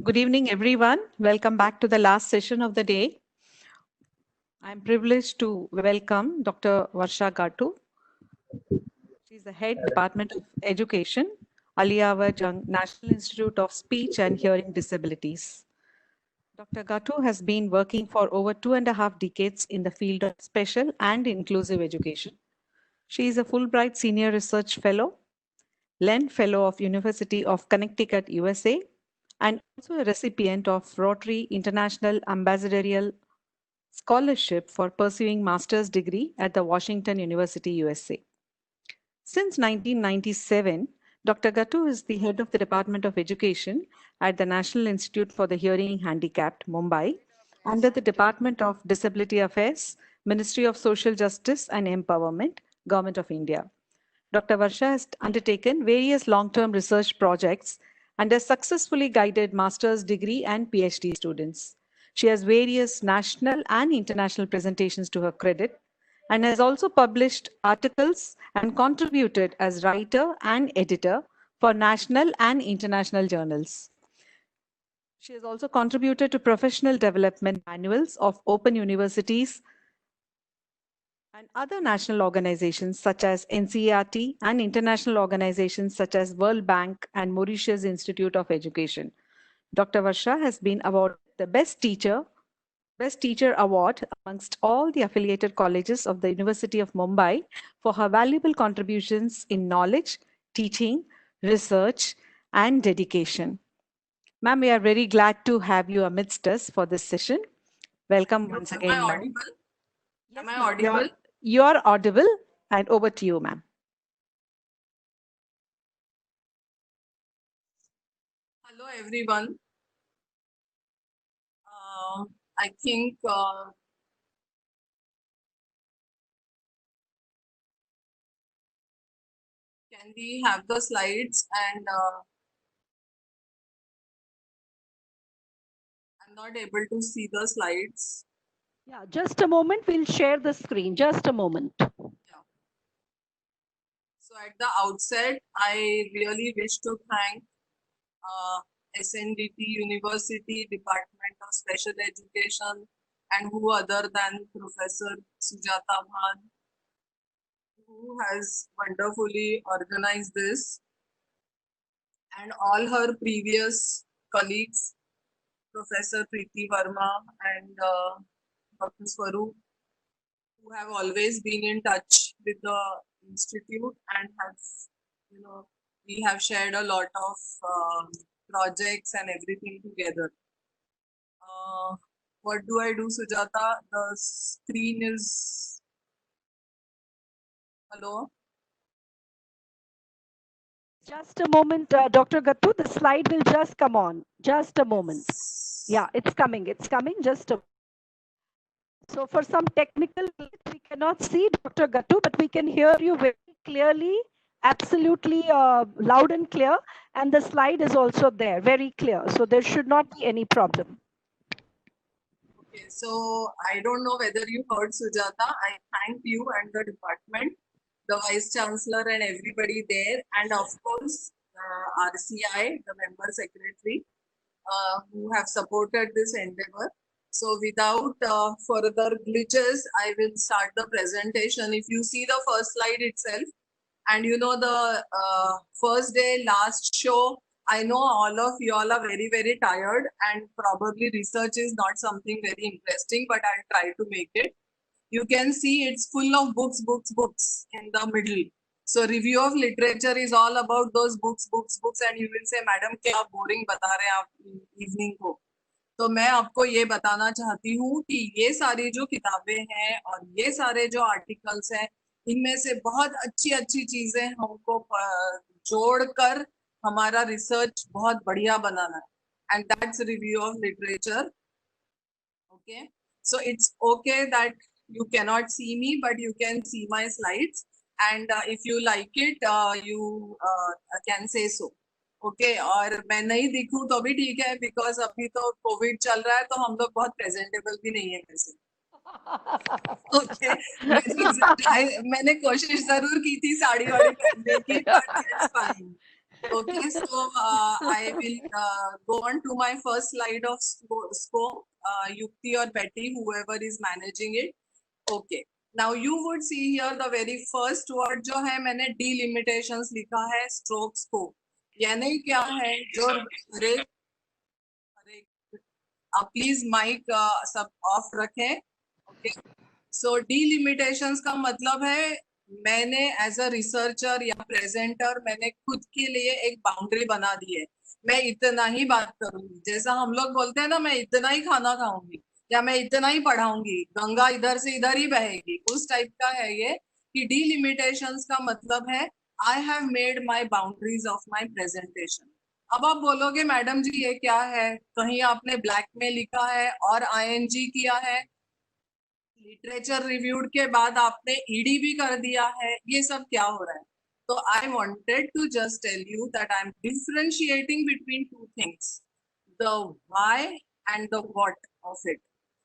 Good evening, everyone. Welcome back to the last session of the day. I'm privileged to welcome Dr. Varsha Gatu. She's the head Department of Education, Aliyavar Jung National Institute of Speech and Hearing Disabilities. Dr. Gatu has been working for over 2.5 decades in the field of special and inclusive education. She is a Fulbright Senior Research Fellow, Len Fellow of University of Connecticut, USA, and also a recipient of Rotary International Ambassadorial Scholarship for pursuing master's degree at the Washington University, USA. Since 1997, Dr. Gatu is the head of the Department of Education at the National Institute for the Hearing Handicapped, Mumbai, under the Department of Disability Affairs, Ministry of Social Justice and Empowerment, Government of India. Dr. Varsha has undertaken various long-term research projects and has successfully guided master's degree and PhD students. She has various national and international presentations to her credit and has also published articles and contributed as writer and editor for national and international journals. She has also contributed to professional development manuals of open universities and other national organizations such as NCERT and international organizations such as World Bank and Mauritius Institute of Education. Dr. Varsha has been awarded the Best Teacher Award amongst all the affiliated colleges of the University of Mumbai for her valuable contributions in knowledge, teaching, research, and dedication. Ma'am, we are very glad to have you amidst us for this session. Welcome once Am I again, ma'am. audible? Yes, Am I ma'am. audible? You're audible, and over to you, ma'am. Hello, everyone. I think can we have the slides? And I'm not able to see the slides. Yeah, just a moment. We'll share the screen. Just a moment. Yeah. So at the outset, I really wish to thank SNDT University Department of Special Education and who other than Professor Sujata Bhan, who has wonderfully organized this, and all her previous colleagues, Professor Preeti Verma and Dr. Swaroop, who have always been in touch with the institute and have, we have shared a lot of projects and everything together. What do I do, Sujata? The screen is. Hello? Just a moment, Dr. Gattu. The slide will just come on. Just a moment. Yeah, it's coming. It's coming. Just a. So for some technical, we cannot see Dr. Gattu, but we can hear you very clearly, absolutely loud and clear. And the slide is also there, very clear. So there should not be any problem. Okay, so I don't know whether you heard Sujata. I thank you and the department, the Vice Chancellor and everybody there, and of course RCI, the Member Secretary, who have supported this endeavor. So without further glitches, I will start the presentation. If you see the first slide itself, and you know the first day, last show, I know all of you all are very, very tired and probably research is not something very interesting, but I'll try to make it. You can see it's full of books, books, books in the middle. So review of literature is all about those books, books, books, and you will say, Madam, क्या boring बता रहे हैं आप evening को. तो मैं आपको ये बताना चाहती हूँ कि ये सारी जो किताबें हैं और ये सारे जो आर्टिकल्स हैं, इनमें से बहुत अच्छी अच्छी चीजें हमको जोड़कर हमारा रिसर्च बहुत बढ़िया बनाना है. And that's review of literature. Okay, so it's okay that you cannot see me, but you can see my slides, and if you like it, you can say so. Okay और मैं नहीं दिखूं तो भी ठीक है, बिकॉज अभी तो Covid चल रहा है, तो हम लोग बहुत प्रेजेंटेबल भी नहीं है वैसे. ओके मैंने कोशिश जरूर की थी साड़ी वाड़ी पहनने की, but that's fine. Okay, so I will go on to my first slide of scope. Yukti or Betty, whoever is managing it. Okay. Now you would see here the very first word जो है मैंने delimitations लिखा है stroke scope. यानी क्या है जो आप प्लीज माइक सब ऑफ रखें. ओके. सो डिलिमिटेशंस का मतलब है मैंने एज अ रिसर्चर या प्रेजेंटर मैंने खुद के लिए एक बाउंड्री बना दी है. मैं इतना ही बात करूंगी, जैसा हम लोग बोलते हैं ना, मैं इतना ही खाना खाऊंगी या मैं इतना ही पढ़ाऊंगी, गंगा इधर से इधर ही बहेगी, उस टाइप का है ये. कि डिलिमिटेशंस का मतलब है I have made my boundaries of my presentation. अब आप बोलोगे मैडम जी ये क्या है, कहीं आपने ब्लैक में लिखा है और आईएनजी किया है, लिटरेचर रिव्यूड के बाद आपने ईडी भी कर दिया है, ये सब क्या हो रहा है? तो I wanted to just tell you that I am differentiating between two things, the why and the what of it.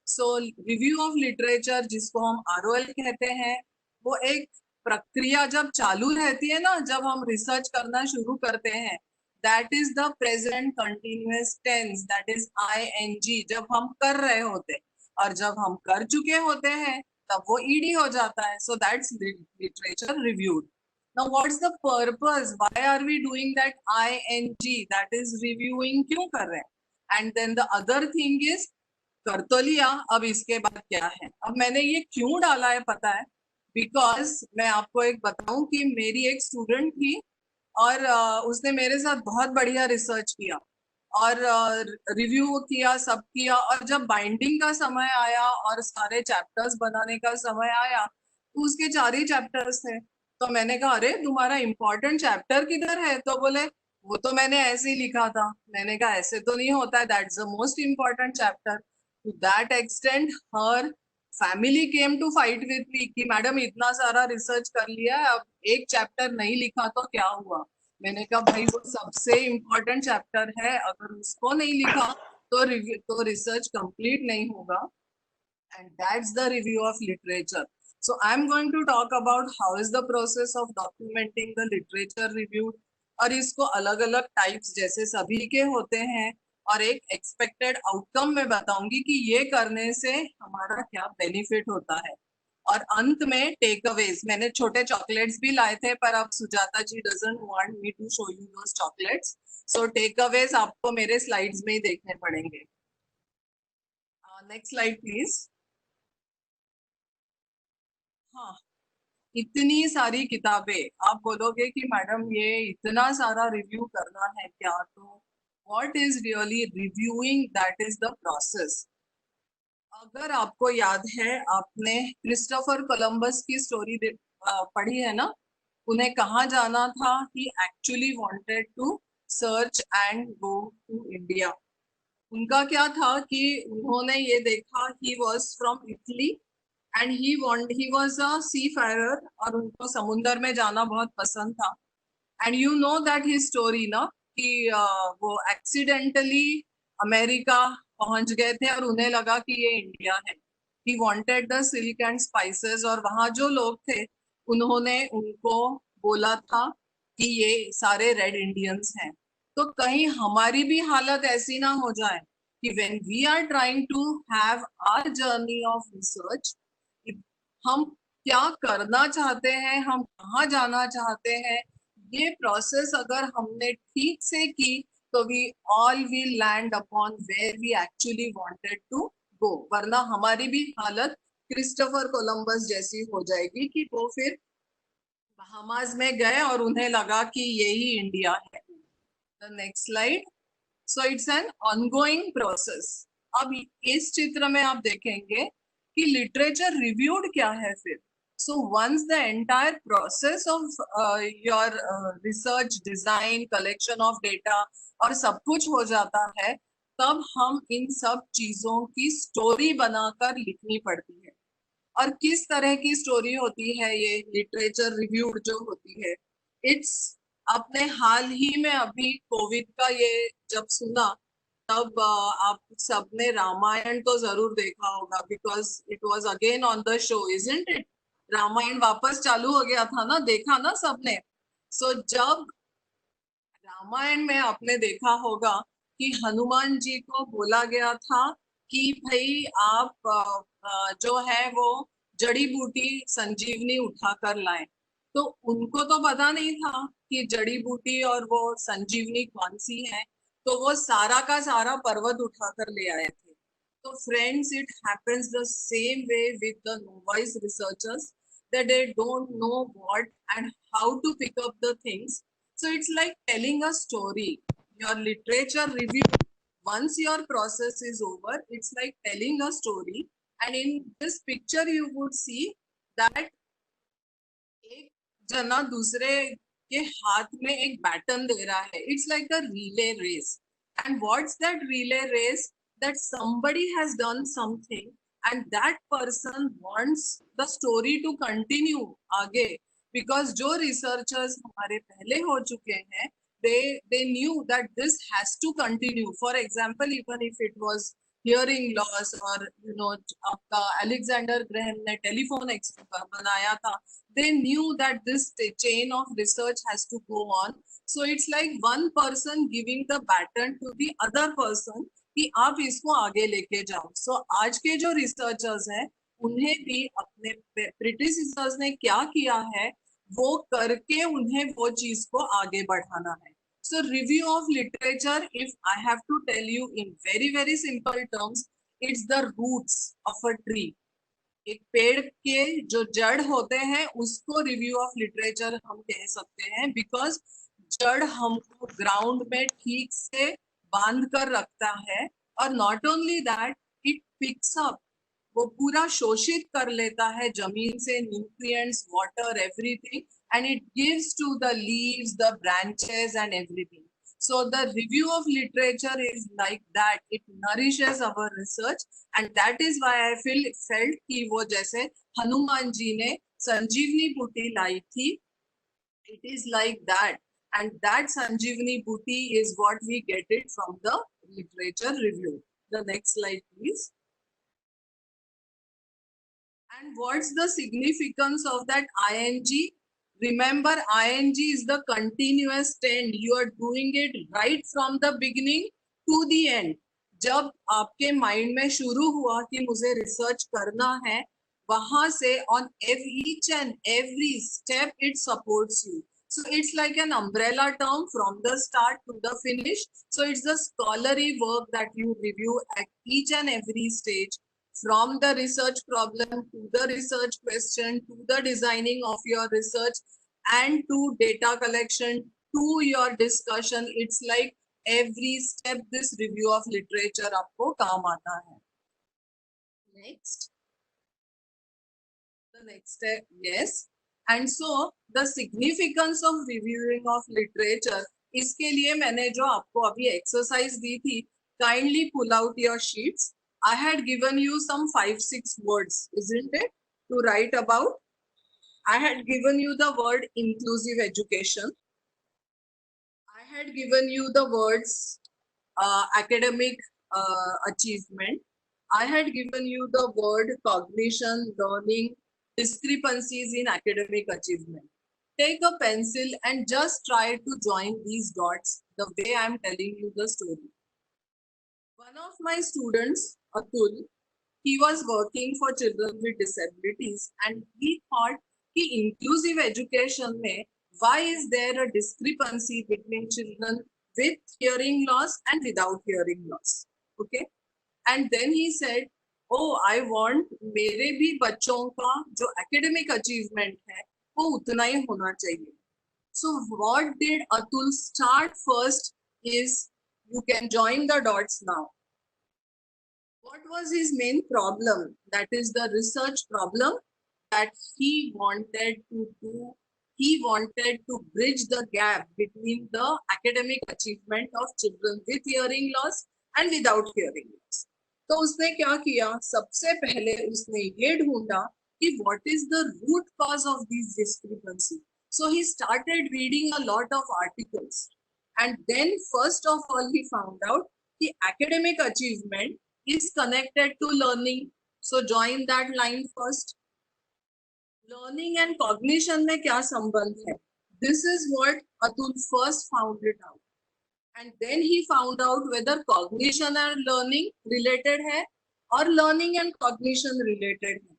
So review of literature जिसको हम आरओएल कहते हैं, वो एक प्रक्रिया जब चालू रहती है ना, जब हम रिसर्च करना शुरू करते हैं, that is the present continuous tense, that is ING, जब हम कर रहे होते हैं. और जब हम कर चुके होते हैं तब वो ईडी हो जाता है. So that's literature reviewed. Now what's the purpose, why are we doing that ING, that is reviewing, क्यों कर रहे हैं? And then the other thing is कर तो लिया, अब इसके बाद क्या है? अब मैंने ये क्यों डाला है पता है? बिकॉज मैं आपको एक बताऊं कि मेरी एक स्टूडेंट थी और उसने मेरे साथ बहुत बढ़िया रिसर्च किया और रिव्यू किया, सब किया, और जब बाइंडिंग का समय आया और सारे चैप्टर्स बनाने का समय आया तो उसके 4 ही चैप्टर्स थे. तो मैंने कहा अरे तुम्हारा इम्पोर्टेंट चैप्टर किधर है? तो बोले वो तो मैंने ऐसे ही लिखा था. मैंने कहा ऐसे तो नहीं होता है, that's the most important chapter. To that extent her family came to fight with me कि मैडम इतना सारा रिसर्च कर लिया, अब एक चैप्टर नहीं लिखा तो क्या हुआ? मैंने कहा भाई वो सबसे इम्पोर्टेंट चैप्टर है, अगर उसको नहीं लिखा तो रिसर्च कंप्लीट नहीं होगा. And that's the review of literature. So I am going to talk about how is the process of documenting the literature review. और इसको अलग अलग टाइप्स जैसे सभी के होते हैं, और एक एक्सपेक्टेड आउटकम में बताऊंगी कि ये करने से हमारा क्या बेनिफिट होता है. और अंत में टेक अवेज, मैंने छोटे चॉकलेट्स भी लाए थे पर अब Sujata ji doesn't want me to show you those chocolates. So takeaways आपको मेरे स्लाइड्स में ही देखने पड़ेंगे. Next slide please. हाँ, इतनी सारी किताबें, आप बोलोगे कि मैडम ये इतना सारा रिव्यू करना है क्या? तो what is really reviewing, that is the process. अगर आपको याद है, आपने क्रिस्टोफर कोलंबस की स्टोरी पढ़ी है ना, उन्हें कहाँ जाना था? He actually wanted to search and go to India. उनका क्या था कि उन्होंने ये देखा, he was from Italy and he was a seafarer, और उनको समुंदर में जाना बहुत पसंद था. And you know that he story ना, कि वो एक्सीडेंटली अमेरिका पहुंच गए थे और उन्हें लगा कि ये इंडिया है. He wanted the silk and spices, और वहां जो लोग थे उन्होंने उनको बोला था कि ये सारे रेड इंडियंस हैं. तो कहीं हमारी भी हालत ऐसी ना हो जाए कि when we are trying to have our journey of research, हम क्या करना चाहते हैं, हम कहाँ जाना चाहते हैं, ये प्रोसेस अगर हमने ठीक से की तो we all will land upon where we actually wanted to go. वरना हमारी भी हालत क्रिस्टोफर कोलंबस जैसी हो जाएगी कि वो फिर बहामास में गए और उन्हें लगा कि यही इंडिया है. The next slide. So it's an ongoing process. अब इस चित्र में आप देखेंगे कि लिटरेचर रिव्यूड क्या है फिर. So once the entire process of your research, design, collection of data और सब कुछ हो जाता है, तब हम इन सब चीजों की स्टोरी बनाकर लिखनी पड़ती है. और किस तरह की स्टोरी होती है ये लिटरेचर रिव्यू जो होती है? इट्स, आपने हाल ही में अभी कोविड का ये जब सुना तब आप सबने रामायण तो जरूर देखा होगा, because it was again on the show, isn't it? Ramayan वापस चालू हो गया था ना, देखा ना सबने? सो जब रामायण में आपने देखा होगा कि हनुमान जी को बोला गया था कि भाई आप जो है वो जड़ी बूटी संजीवनी उठा कर लाएं। तो उनको तो पता नहीं था कि जड़ी बूटी और वो संजीवनी कौन सी है, तो वो सारा का सारा पर्वत उठाकर ले आए थे। तो friends, it happens the same way with the novice researchers, that they don't know what and how to pick up the things. So it's like telling a story. Your literature review, once your process is over, it's like telling a story. And in this picture, you would see that एक जना दूसरे के हाथ में एक baton दे रहा है. It's like a relay race. And what's that relay race? That somebody has done something and that person wants the story to continue आगे. Because जो researchers हमारे पहले हो चुके हैं, they knew that this has to continue. For example, even if it was hearing loss or आपका Alexander Graham ने telephone बनाया था, they knew that this chain of research has to go on. So it's like one person giving the baton to the other person कि आप इसको आगे लेके जाओ. So आज के जो researchers हैं, उन्हें भी अपने predecessors ने क्या किया है वो करके उन्हें वो चीज को आगे बढ़ाना है. So review of literature, if I have to tell you in very simple terms, it's the roots of a tree. एक पेड़ के जो जड़ होते हैं उसको रिव्यू ऑफ लिटरेचर हम कह सकते हैं, बिकॉज जड़ हमको ग्राउंड में ठीक से बांध कर रखता है. और not only that, it picks up, वो पूरा शोषित कर लेता है जमीन से nutrients, water, everything, and it gives to the leaves, the branches and everything. So the review of literature is like that. It nourishes our research, and that is why I felt कि वो जैसे हनुमान जी ने संजीवनी बूटी लाई थी, it is like that. And that Sanjeevani booty is what we get it from the literature review. The next slide, please. And what's the significance of that ing? Remember, ing is the continuous tense. You are doing it right from the beginning to the end. जब आपके mind में शुरू हुआ कि मुझे research करना है, वहां से on each and every step it supports you. So it's like an umbrella term from the start to the finish. So it's the scholarly work that you review at each and every stage, from the research problem to the research question to the designing of your research and to data collection to your discussion. It's like every step this review of literature आपको काम आता है. Next. The next step, yes. And so the significance of reviewing of literature, इसके लिए मैंने जो आपको अभी exercise दी थी, kindly pull out your sheets. I had given you some 5-6 words, isn't it, to write about? I had given you the word inclusive education. I had given you the words academic achievement. I had given you the word cognition, learning, discrepancies in academic achievement. Take a pencil and just try to join these dots the way I'm telling you the story. One of my students, Atul, he was working for children with disabilities, and he thought कि inclusive education में why is there a discrepancy between children with hearing loss and without hearing loss? Okay, and then he said, oh, I want मेरे भी बच्चों का जो academic achievement है वो उतना ही होना चाहिए. So what did Atul start first is, you can join the dots now. What was his main problem? That is the research problem that he wanted to do. He wanted to bridge the gap between the academic achievement of children with hearing loss and without hearing loss. तो उसने क्या किया? सबसे पहले उसने ये ढूंढा कि what is the root cause of these discrepancy. So he started reading a lot of articles, and then first of all he found out कि academic achievement is connected to learning. So join that line first. Learning and cognition में क्या संबंध है? This is what Atul first found it out. And then he found out whether cognition and learning related है और learning and cognition related है.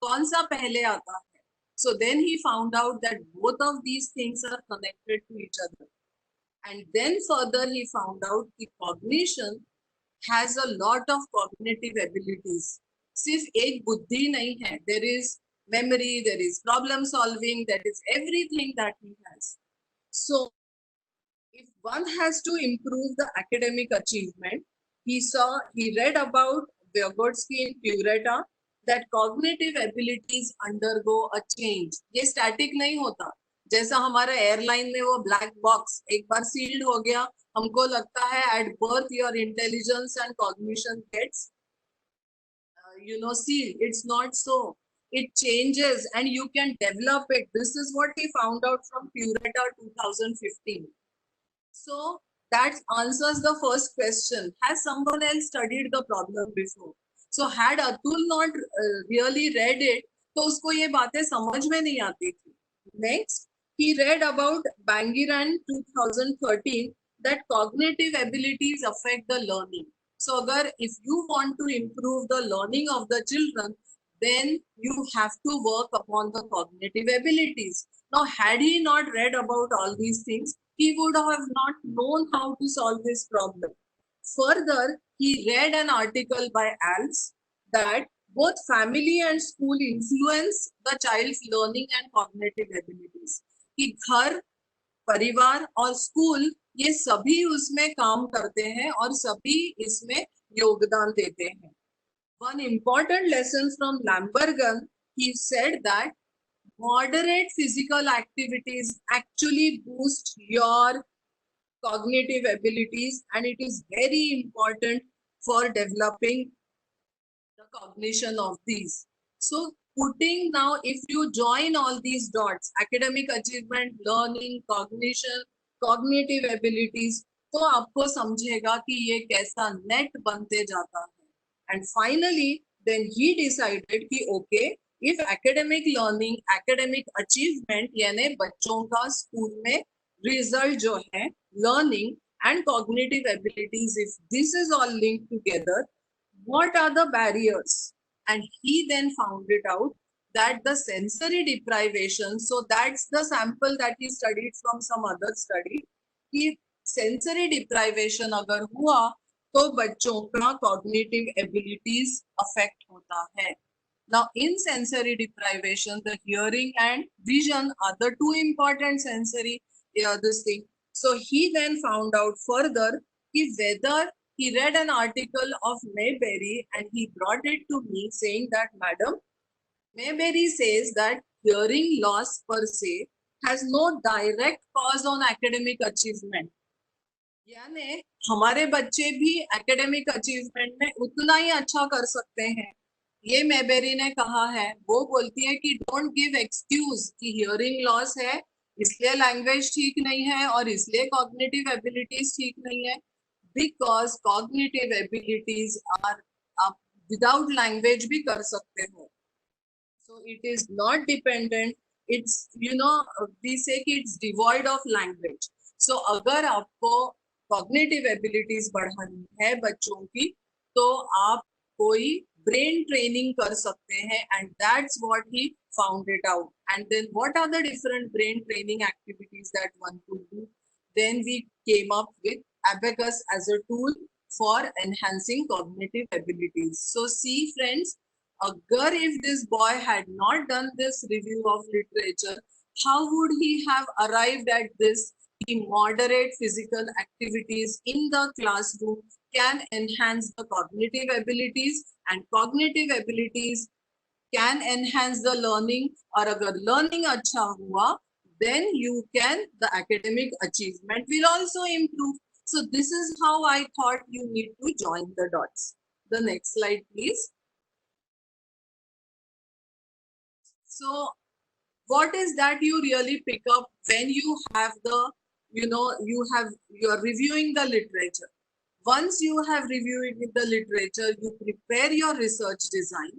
कौन सा पहले आता है? So then he found out that both of these things are connected to each other. And then further he found out that cognition has a lot of cognitive abilities. सिर्फ एक बुद्धि नहीं है. There is memory, there is problem solving, that is everything that he has. So if one has to improve the academic achievement, he read about Vygotsky in Pureta that cognitive abilities undergo a change. ये static नहीं होता. जैसा हमारा airline में वो black box एक बार sealed हो गया, हमको लगता है at birth your intelligence and cognition gets sealed. It's not so. It changes and you can develop it. This is what he found out from Pureta 2015. So that answers the first question. Has someone else studied the problem before? So had Atul not really read it, तो उसको ये बातें समझ में नहीं आती थी. Next, he read about Bangiran 2013 that cognitive abilities affect the learning. So agar if you want to improve the learning of the children, then you have to work upon the cognitive abilities. Now, had he not read about all these things, he would have not known how to solve this problem. Further, he read an article by Alves that both family and school influence the child's learning and cognitive abilities. कि घर, परिवार और school ये सभी उसमें काम करते हैं और सभी इसमें योगदान देते हैं. One important lesson from Lambergan, he said that moderate physical activities actually boost your cognitive abilities, and it is very important for developing the cognition of these. So putting now, if you join all these dots, academic achievement, learning, cognition, cognitive abilities, तो आपको समझेगा कि ये कैसा net बनते जाता है. And finally, then he decided कि okay, if academic learning, academic achievement यानी बच्चों का स्कूल में result जो है, learning and cognitive abilities, if this is all linked together, what are the barriers? And he then found it out that the sensory deprivation, so that's the sample that he studied from some other study, कि sensory deprivation अगर हुआ तो बच्चों का cognitive abilities affect होता है. Now, in sensory deprivation, the hearing and vision are the two important sensory this thing. So he then found out further whether he read an article of Mayberry and he brought it to me saying that, Madam, Mayberry says that hearing loss per se has no direct cause on academic achievement. यानी हमारे बच्चे भी academic achievement में उतना ही अच्छा कर सकते हैं, ये मेबेरी ने कहा है. वो बोलती है कि डोंट गिव एक्सक्यूज कि हियरिंग लॉस है इसलिए लैंग्वेज ठीक नहीं है और इसलिए कॉग्निटिव एबिलिटीज ठीक नहीं है, बिकॉज कॉग्निटिव एबिलिटीज आर आप विदाउट लैंग्वेज भी कर सकते हो. So it is not dependent. It's we say कि it's devoid of language. So अगर आपको cognitive abilities बढ़ानी है बच्चों की तो आप कोई brain training कर सकते हैं, and that's what he found it out. And then what are the different brain training activities that one could do? Then we came up with Abacus as a tool for enhancing cognitive abilities. So see friends, agar if this boy had not done this review of literature, how would he have arrived at this? Moderate physical activities in the classroom can enhance the cognitive abilities, and cognitive abilities can enhance the learning. और अगर learning अच्छा हुआ, then the academic achievement will also improve. So this is how I thought you need to join the dots. The next slide, please. So what is that you really pick up when you have the, you're reviewing the literature. Once you have reviewed the literature, you prepare your research design.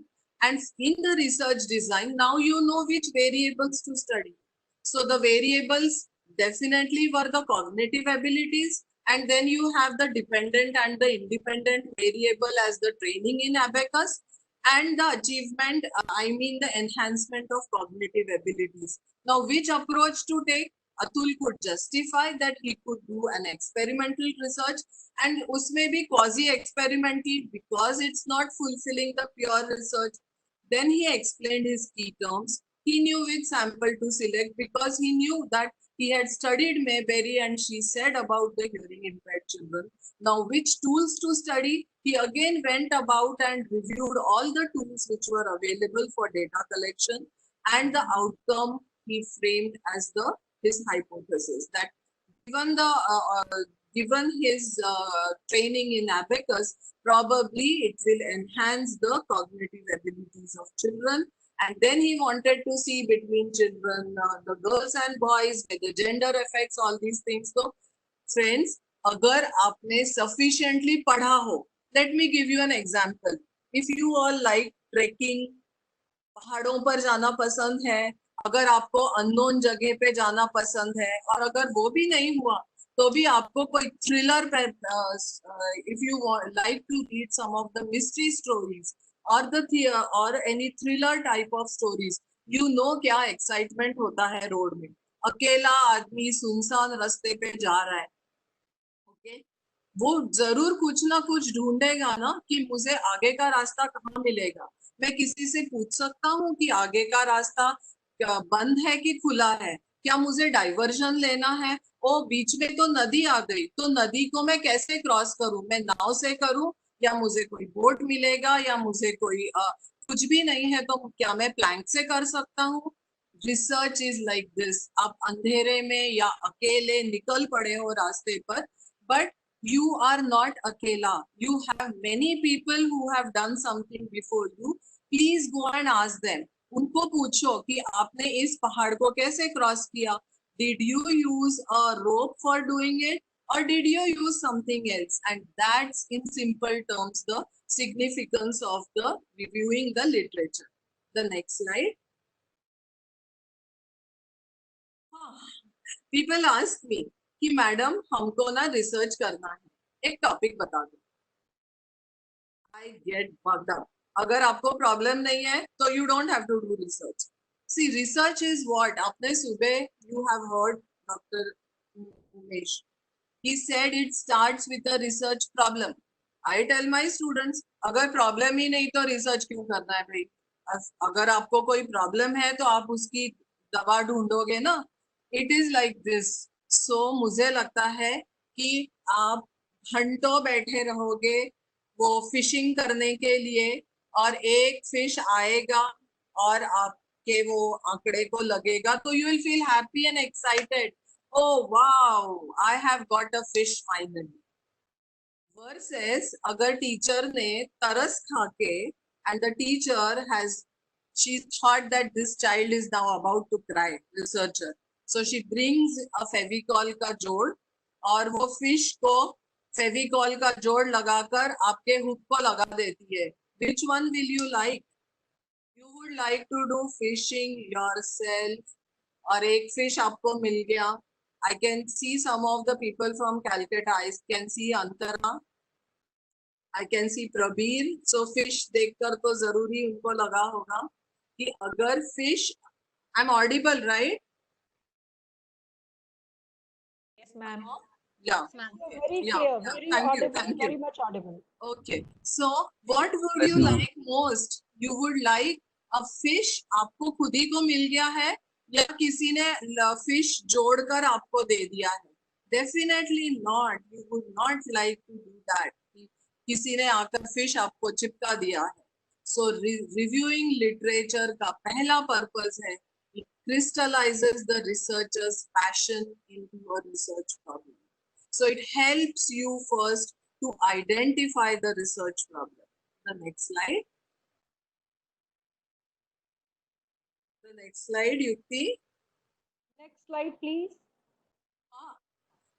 And in the research design, now you know which variables to study. So the variables definitely were the cognitive abilities, and then you have the dependent and the independent variable as the training in abacus, and the achievement, I mean the enhancement of cognitive abilities. Now, which approach to take? Atul could justify that he could do an experimental research, and usme bhi quasi experimental because it's not fulfilling the pure research. Then he explained his key terms. He knew which sample to select because he knew that he had studied Mayberry and she said about the hearing impaired children. Now, which tools to study? He again went about and reviewed all the tools which were available for data collection, and the outcome he framed as his hypothesis that given given his training in abacus, probably it will enhance the cognitive abilities of children. And then he wanted to see between children, the girls and boys, whether gender affects all these things. So, friends, अगर आपने sufficiently पढ़ा हो, let me give you an example. If you all like trekking, पहाड़ों पर जाना पसंद है, अगर आपको अननोन जगह पे जाना पसंद है, और अगर वो भी नहीं हुआ तो भी आपको कोई थ्रिलर पे, if you want like to read some of the mystery stories or or any thriller type of stories, you know क्या excitement होता है रोड में, अकेला आदमी सुनसान रास्ते पे जा रहा है, ओके, वो जरूर कुछ ना कुछ ढूंढेगा ना कि मुझे आगे का रास्ता कहाँ मिलेगा. मैं किसी से पूछ सकता हूँ कि आगे का रास्ता बंद है कि खुला है, क्या मुझे डाइवर्जन लेना है, ओ बीच में तो नदी आ गई, तो नदी को मैं कैसे क्रॉस करूं, मैं नाव से करूं या मुझे कोई बोट मिलेगा, या मुझे कोई कुछ भी नहीं है तो क्या मैं प्लैंक से कर सकता हूँ. Research is like this. आप अंधेरे में या अकेले निकल पड़े हो रास्ते पर, but you are not akela. You have many people who have done something before you. Please go and ask them. उनको पूछो कि आपने इस पहाड़ को कैसे क्रॉस किया. Did you use a rope for doing it, or did you use something else? And that's in simple terms the significance of the reviewing the literature. The next slide. People ask me कि madam हमको ना research करना है, एक topic बता दो. I get bugged up. अगर आपको प्रॉब्लम नहीं है तो you don't have to do research. See, research is what? आपने सुबह you have heard Dr. Umesh. He said it starts with a research problem. I tell my students, अगर problem ही नहीं तो रिसर्च क्यों करना है भाई. अगर आपको कोई प्रॉब्लम है तो आप उसकी दवा ढूंढोगे ना. It is like this. So मुझे लगता है कि आप घंटों बैठे रहोगे वो फिशिंग करने के लिए, और एक फिश आएगा और आपके वो आंकड़े को लगेगा तो you will feel happy and excited. Oh wow, I have got a fish finally. Versus अगर टीचर ने तरस खा के and the teacher she thought that this child is now about to cry, researcher. So she brings a Fevicol का जोड़ और वो fish को फेविकॉल का जोड़ लगाकर आपके हुक को लगा देती है. Which one will you like? You would like to do fishing yourself, और एक फिश आपको मिल गया. I can see some of the people from Calcutta. I can see Antara. I can see Prabir. So fish देखकर तो जरूरी उनको लगा होगा कि अगर fish, I'm audible, right? Yes, ma'am. Yeah. Very Yeah, clear, yeah. very Thank you, audible, thank very you. much audible. Okay. So what would you like most? You would like a fish आपको खुद ही को मिल गया है, या किसी ने fish जोड़कर आपको दे दिया है? Definitely not. You would not like to do that. किसी ने आकर फिश आपको चिपका दिया है. So reviewing literature का पहला पर्पस है, it crystallizes the researcher's passion into a research problem. So it helps you first to identify the research problem. The next slide. The next slide, Yukti. Next slide, please.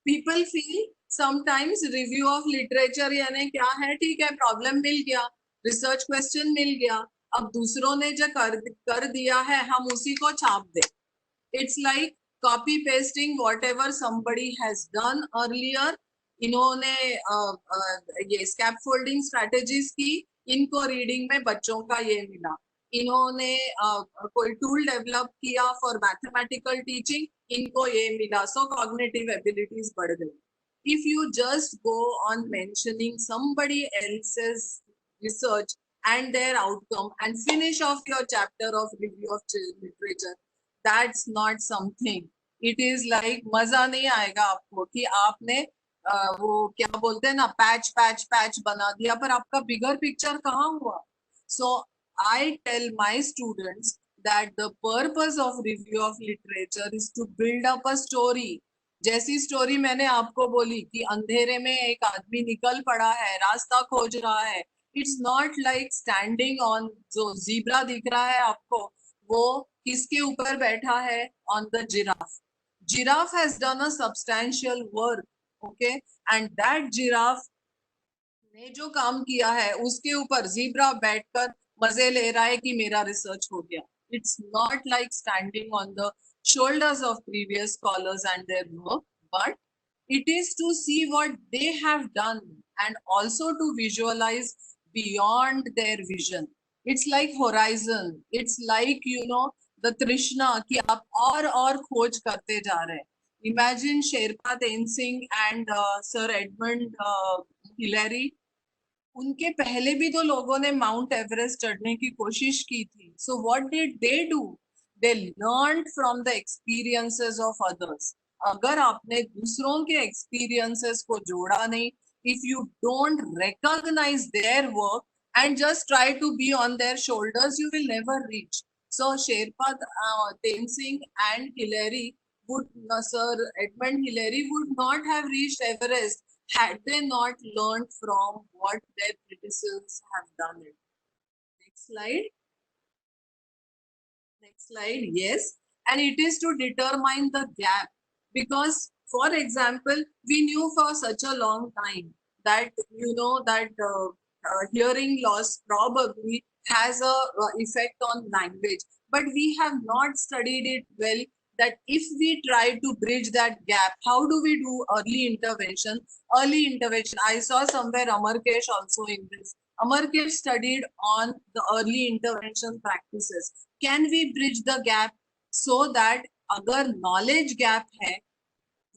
People feel sometimes review of literature यानी क्या है, ठीक है problem मिल गया, research question मिल गया, अब दूसरों ने जो कर दिया है हम उसी को छाप दे. It's like copy pasting whatever somebody has done earlier. इन्होंने ये स्कैफोल्डिंग स्ट्रेटजीज की, इनको रीडिंग में बच्चों का ये मिला. इन्होंने कोई टूल डेवलप किया फॉर मैथमेटिकल टीचिंग, इनको ये मिला. सो कॉग्निटिव एबिलिटीज बढ़ गई. If you just go on mentioning somebody else's research and their outcome and finish off your chapter of review of literature, that's not something. It is like मजा नहीं आएगा आपको कि आपने वो क्या बोलते हैं ना, पैच पैच पैच बना दिया, पर आपका बिगर पिक्चर कहाँ हुआ. So I tell my students that the purpose of review of literature is to build up a story. जैसी स्टोरी मैंने आपको बोली कि अंधेरे में एक आदमी निकल पड़ा है, रास्ता खोज रहा है. It's not like standing on, जो जीब्रा दिख रहा है आपको, वो किसके ऊपर बैठा है? On the giraffe. Giraffe has done a substantial work, okay, and that giraffe ने जो काम किया है उसके ऊपर जीब्रा बैठकर मजे ले रहा है कि मेरा रिसर्च हो गया. It's not like standing on the shoulders of previous scholars and their work, but it is to see what they have done and also to visualize beyond their vision. It's like horizon. It's like, you know, the trishna कि आप और खोज करते जा रहे हैं. Imagine Sherpa Tenzing and Sir Edmund Hillary. उनके पहले भी तो लोगों ने माउंट एवरेस्ट चढ़ने की कोशिश की थी. So what did they do? They learned from the experiences of others. अगर आपने दूसरों के experiences को जोड़ा नहीं, if you don't recognize their work and just try to be on their shoulders, you will never reach. So Sherpa Tenzing and Hillary would, Sir Edmund Hillary would not have reached Everest had they not learned from what their predecessors have done it. Next slide. Next slide, yes. And it is to determine the gap, because, for example, we knew for such a long time that, you know, that hearing loss probably has a effect on language, but we have not studied it well, that if we try to bridge that gap, how do we do early intervention? Early intervention, I saw somewhere Amarkesh also in this. Amarkesh studied on the early intervention practices. Can we bridge the gap so that अगर knowledge gap है,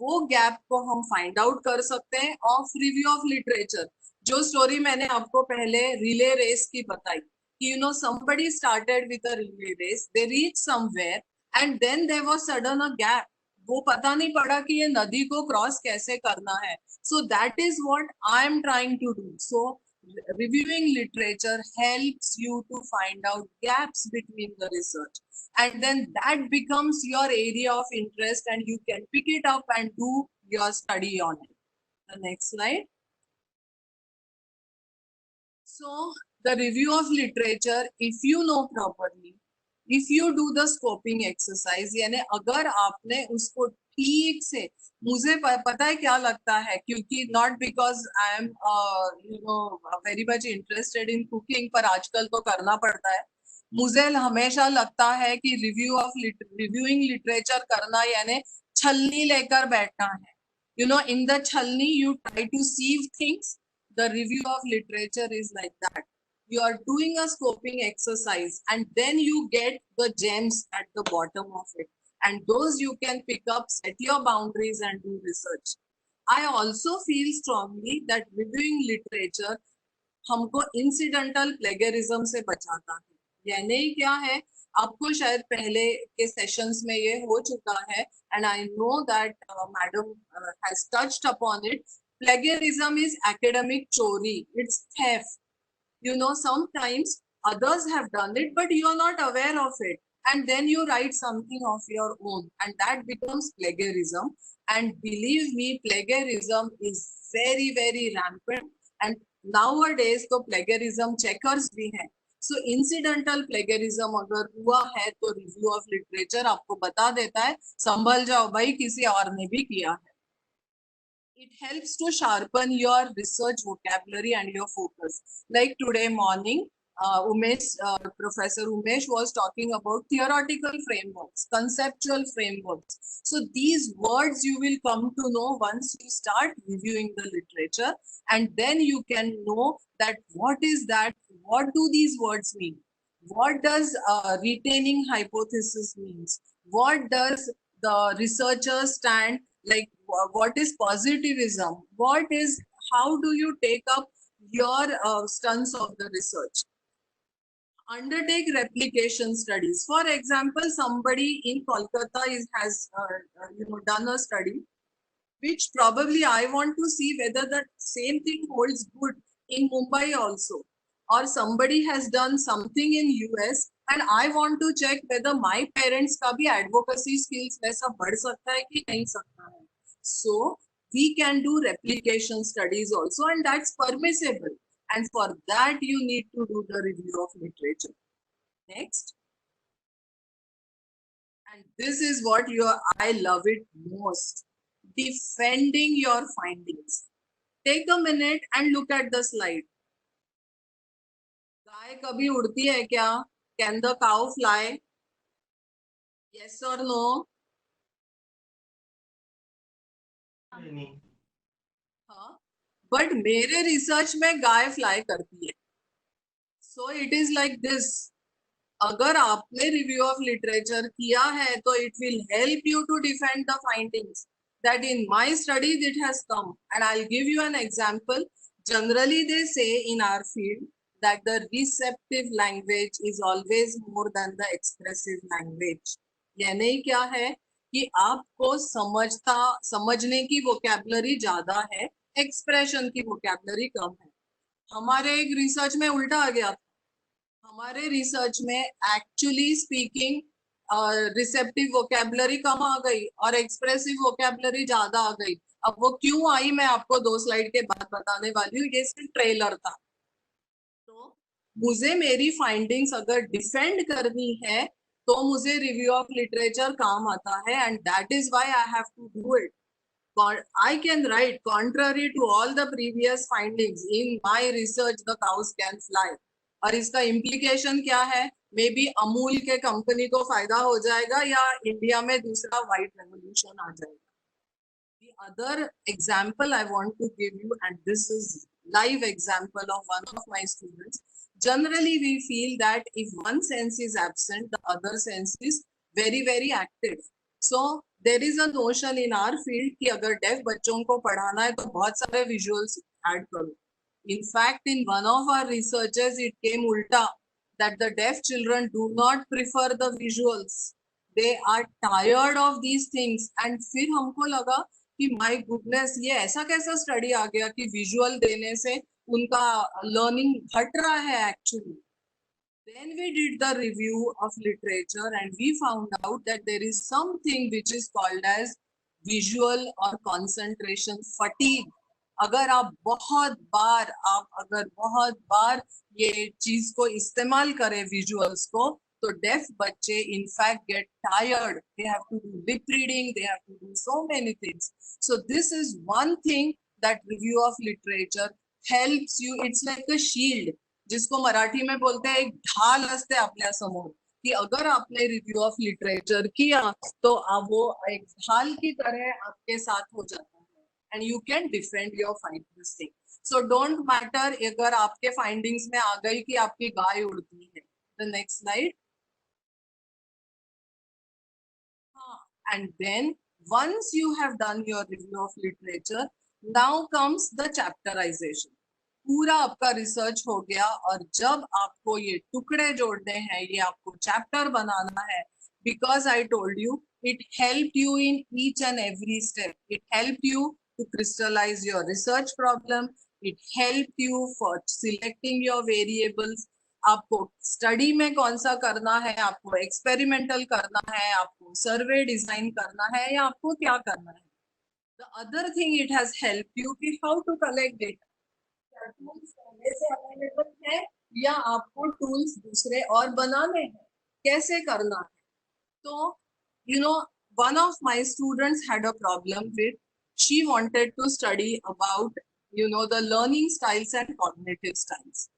वो gap को हम find out कर सकते हैं of review of literature. जो story मैंने आपको पहले relay race की बताई, कि you know somebody started with a relay race, they reached somewhere and then there was sudden a gap. वो पता नहीं पड़ा कि ये नदी को cross कैसे करना है. So that is what I am trying to do. So reviewing literature helps you to find out gaps between the research, and then that becomes your area of interest and you can pick it up and do your study on it. The next slide. So the review of literature, if you know properly, if you do the scoping exercise, यानी अगर आपने उसको ठीक से, मुझे पता है क्या लगता है, क्योंकि not because I am you know very much interested in cooking, पर आजकल तो करना पड़ता है. मुझे हमेशा लगता है कि reviewing literature करना यानी छलनी लेकर बैठना है. You know, in the छलनी you try to sieve things. The review of literature is like that. You are doing a scoping exercise and then you get the gems at the bottom of it, and those you can pick up, set your boundaries and do research. I also feel strongly that reviewing literature हमको incidental plagiarism से बचाता है. यानी क्या है, आपको शायद पहले के सेशंस में ये हो चुका है, and I know that madam has touched upon it. Plagiarism is academic chori, it's theft. You know, sometimes others have done it, but you are not aware of it. And then you write something of your own, and that becomes plagiarism. And believe me, plagiarism is very, very rampant. And nowadays, तो plagiarism checkers भी हैं. So incidental plagiarism अगर हुआ है, तो review of literature आपको बता देता है, संभल जाओ भाई, किसी और ने भी किया है. It helps to sharpen your research vocabulary and your focus. Like today morning, Professor Umesh was talking about theoretical frameworks, conceptual frameworks. So these words you will come to know once you start reviewing the literature, and then you can know that what is that, what do these words mean? What does retaining hypothesis means? What does the researchers stand, like what is positivism? What is, how do you take up your stance of the research? Undertake replication studies. For example, somebody in Kolkata has done a study, which probably I want to see whether the same thing holds good in Mumbai also. Or somebody has done something in US and I want to check whether my parents का भी advocacy skills वैसा बढ़ सकता है कि नहीं सकता है. So we can do replication studies also, and that's permissible. And for that, you need to do the review of literature. Next. And this is what I love it most. Defending your findings. Take a minute and look at the slide. गाय कभी उड़ती है क्या? Can the cow fly? Yes or no? हाँ. But मेरे research में गाय fly करती है. So it is like this. अगर आपने रिव्यू ऑफ लिटरेचर किया है तो it will help you to defend the findings that in my studies it has come. And I'll give you an example. Generally they say in our field that the receptive language is always more than the expressive language. यानी क्या है कि आपको समझने की vocabulary ज्यादा है, expression की वोकैबुलरी कम है. हमारे एक रिसर्च में उल्टा आ गया. हमारे रिसर्च में एक्चुअली स्पीकिंग रिसेप्टिव वोकैबुलरी कम आ गई और एक्सप्रेसिव वोकैबुलरी ज्यादा आ गई. अब वो क्यों आई मैं आपको 2 स्लाइड के बाद बताने वाली हूँ. ये सिर्फ ट्रेलर था. तो मुझे मेरी फाइंडिंग्स अगर डिफेंड करनी है तो मुझे रिव्यू ऑफ लिटरेचर काम आता है, and that is why I have to do it. I can write contrary to all the previous findings in my research the cows can fly. और इसका implication क्या है? मे बी अमूल के company को फायदा हो जाएगा या इंडिया में दूसरा व्हाइट रेवोल्यूशन आ जाएगा. The other example I want to give you, and this is live example of one of my students. Generally we feel that if one sense is absent, the other sense is very very active. So there is a notion in our field कि अगर deaf बच्चों को पढ़ाना है तो बहुत सारे visuals add करो. In fact, in one of our researches, it came ulta, that the deaf children do not prefer the visuals. They are tired of these things. And फिर हमको लगा कि my goodness, ये ऐसा कैसा study आ गया कि visual देने से उनका learning घट रहा है actually. Then we did the review of literature and we found out that there is something which is called as visual or concentration fatigue. अगर आप बहुत बार ये चीज को इस्तेमाल करें विजुअल्स को, तो डेफ बच्चे in fact get tired. They have to do lip reading, they have to do so many things. So this is one thing that review of literature helps you. It's like a shield, जिसको मराठी में बोलते हैं एक ढाल असते आपल्या समोर, कि अगर आपने रिव्यू ऑफ लिटरेचर किया तो वो एक ढाल की तरह आपके साथ हो जाता है, and you can defend your findings. So don't matter अगर आपके फाइंडिंग्स में आ गई कि आपकी गाय उड़ती है. The next slide. And then once you have done your review of literature, now comes the chapterization. पूरा आपका रिसर्च हो गया और जब आपको ये टुकड़े जोड़ने हैं, ये आपको चैप्टर बनाना है, because I told you it helped you in each and every step. It helped you to crystallize your research problem. It helped you for selecting your variables. आपको स्टडी में कौन सा करना है, आपको एक्सपेरिमेंटल करना है, आपको सर्वे डिजाइन करना है, या आपको क्या करना है. The other thing it has helped you कि how to collect data. Tools पहले से अवेलेबल है या आपको टूल्स दूसरे और बनाने हैं, कैसे करना है. तो one of my students had a problem with, she wanted to study about the learning styles and cognitive styles.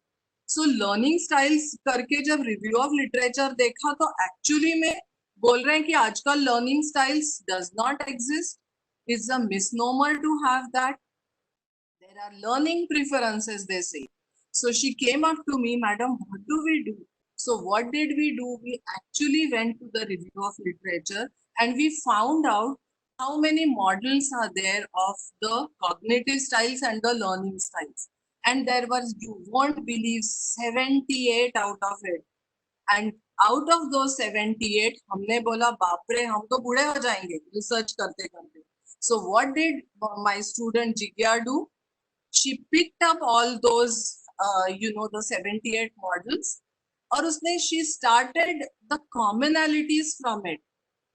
So learning styles करके जब रिव्यू ऑफ लिटरेचर देखा तो एक्चुअली में बोल रहे हैं कि आजकल learning styles does not exist, it's a misnomer to have that. There are learning preferences, they say. So she came up to me, Madam, what do we do? So what did we do? We actually went to the review of literature and we found out how many models are there of the cognitive styles and the learning styles. And there was, you won't believe, 78 out of it. And out of those 78, हमने बोला बाप रे हम तो बूढ़े हो जाएंगे research करते करते. So what did my student Jigya do? She picked up all those the 78 models और उसने she started the commonalities from it,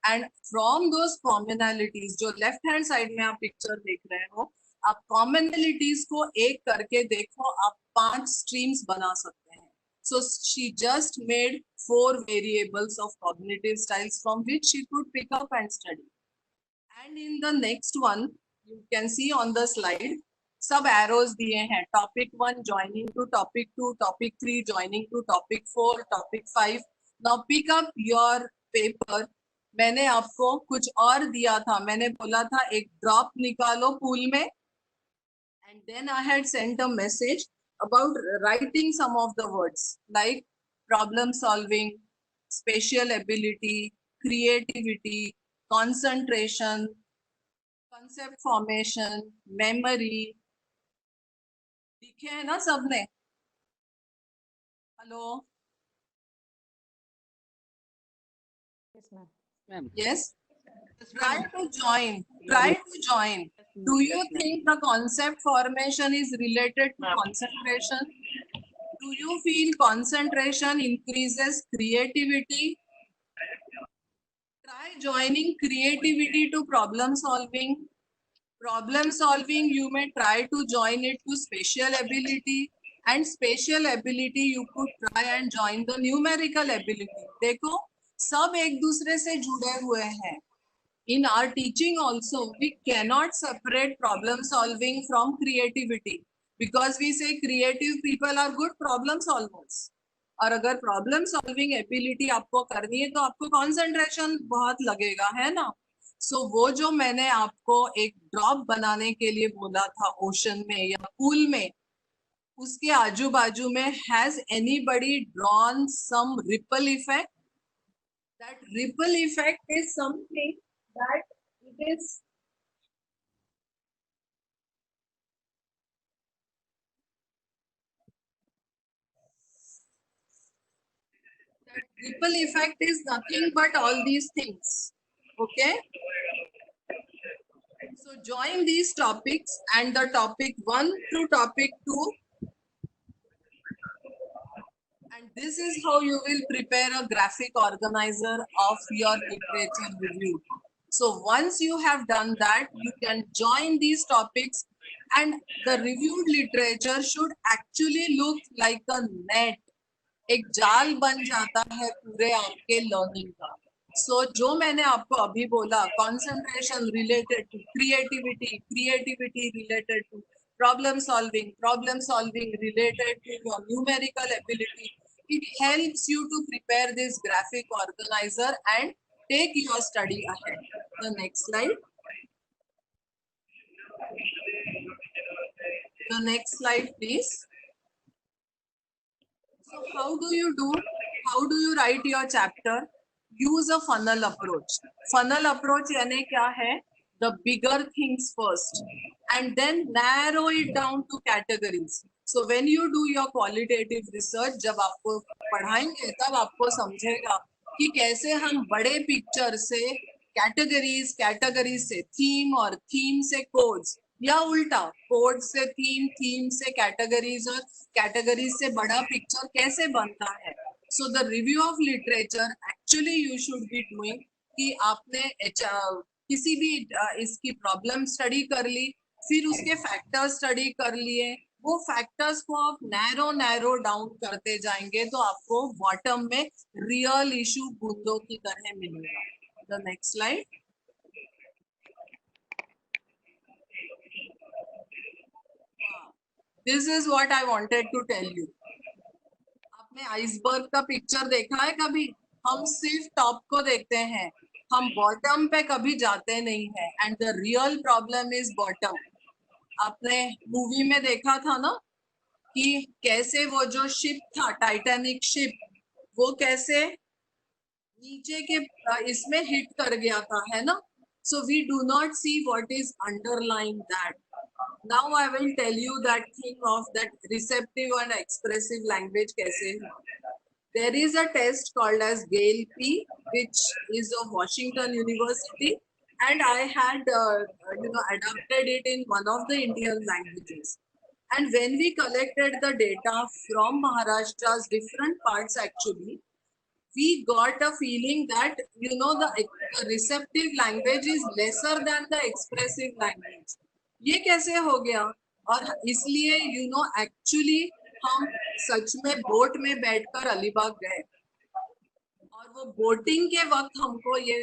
and from those commonalities जो left hand side में आप picture देख रहे हो, आप commonalities को एक करके देखो, आप 5 streams बना सकते हैं. So she just made 4 variables of cognitive styles from which she could pick up and study. And in the next one you can see on the slide सब arrows दिए हैं. Topic 1 joining to topic 2, topic 3 joining to topic 4, topic 5. Now pick up your paper. मैंने आपको कुछ और दिया था, मैंने बोला था एक ड्रॉप निकालो पूल में, and then I had sent a message about writing some of the words like problem solving, spatial ability, creativity, concentration, concept formation, memory. लिखे हैं ना सबने? Hello? Yes, ma'am. Ma'am. Yes. Try to join. Try to join. Do you think the concept formation is related to concentration? Do you feel concentration increases creativity? Try joining creativity to problem solving. Problem solving, you may try to join it to spatial ability, and spatial ability you could try and join the numerical ability. देखो सब एक दूसरे से जुड़े हुए हैं. In our teaching also, we cannot separate problem solving from creativity, because we say creative people are good problem solvers. और अगर प्रॉब्लम सॉल्विंग एबिलिटी आपको करनी है तो आपको कंसंट्रेशन बहुत लगेगा, है ना? सो वो जो मैंने आपको एक ड्रॉप बनाने के लिए बोला था ओशन में या पूल में, उसके आजू बाजू में has anybody drawn some ripple effect? That ripple effect is something that it is ripple effect is nothing but all these things. Okay, so join these topics and the topic 1 to topic 2, and this is how you will prepare a graphic organizer of your literature review. So once you have done that, you can join these topics, and the reviewed literature should actually look like a net. एक जाल बन जाता है पूरे आपके learning का. सो जो मैंने आपको अभी बोला, concentration related to creativity, creativity related to problem solving related to your numerical ability, it helps you to prepare this graphic organizer and take your study ahead. The next slide. The next slide, please. So how do you write your chapter? Use a funnel approach. Funnel approach यानी क्या है? The bigger things first and then narrow it down to categories. So when you do your qualitative research, जब आपको पढ़ाएंगे तब आपको समझेगा कि कैसे हम बड़े पिक्चर से कैटेगरीज से थीम और थीम से कोड्स, या उल्टा कोड से थीम से कैटेगरीज और कैटेगरीज से बड़ा पिक्चर कैसे बनता है. So the review of literature actually you should be doing कि आपने किसी भी इसकी प्रॉब्लम स्टडी कर ली, फिर उसके फैक्टर्स स्टडी कर लिए, वो फैक्टर्स को आप नैरो डाउन करते जाएंगे तो आपको बॉटम में रियल इशू बूंदों की तरह मिलेगा. The next slide. This is what I wanted to tell you. में आइसबर्ग का पिक्चर देखा है कभी? हम सिर्फ टॉप को देखते हैं, हम बॉटम पे कभी जाते नहीं है, and the real problem is bottom. आपने मूवी में देखा था ना कि कैसे वो जो शिप था, टाइटैनिक शिप, वो कैसे नीचे के इसमें हिट कर गया था, है ना? So we do not see what is underlying that. Now I will tell you that thing of that receptive and expressive language कैसे है. There is a test called as GALE-P, which is of Washington University, and I had adapted it in one of the Indian languages. And when we collected the data from Maharashtra's different parts, actually, we got a feeling that the receptive language is lesser than the expressive language. ये कैसे हो गया? और इसलिए actually हम सच में boat में बैठकर अलीबाग गए, और वो बोटिंग के वक्त हमको ये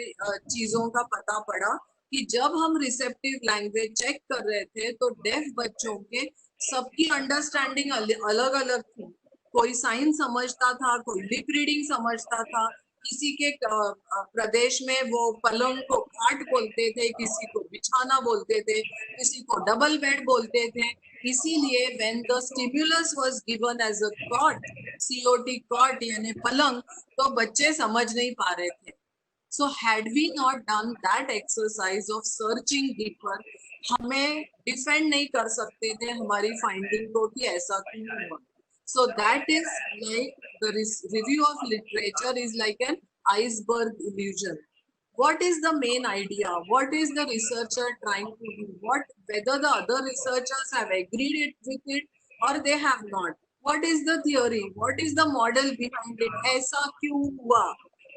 चीजों का पता पड़ा कि जब हम रिसेप्टिव लैंग्वेज चेक कर रहे थे तो डेफ बच्चों के सबकी अंडरस्टैंडिंग अलग अलग थी. कोई साइन समझता था, कोई लिप रीडिंग समझता था, किसी के प्रदेश में वो पलंग को खाट बोलते थे, किसी को बिछाना बोलते थे, किसी को डबल बेड बोलते थे. इसीलिए when the stimulus was given as a cot, cot यानी पलंग, तो बच्चे समझ नहीं पा रहे थे. So had we not done that exercise of searching deeper, हमें डिफेंड नहीं कर सकते थे हमारी फाइंडिंग को कि ऐसा क्यों हुआ. So that is like the review of literature is like an iceberg illusion. What is the main idea? What is the researcher trying to do? Whether the other researchers have agreed with it or they have not. What is the theory? What is the model behind it? ऐसा क्यों हुआ?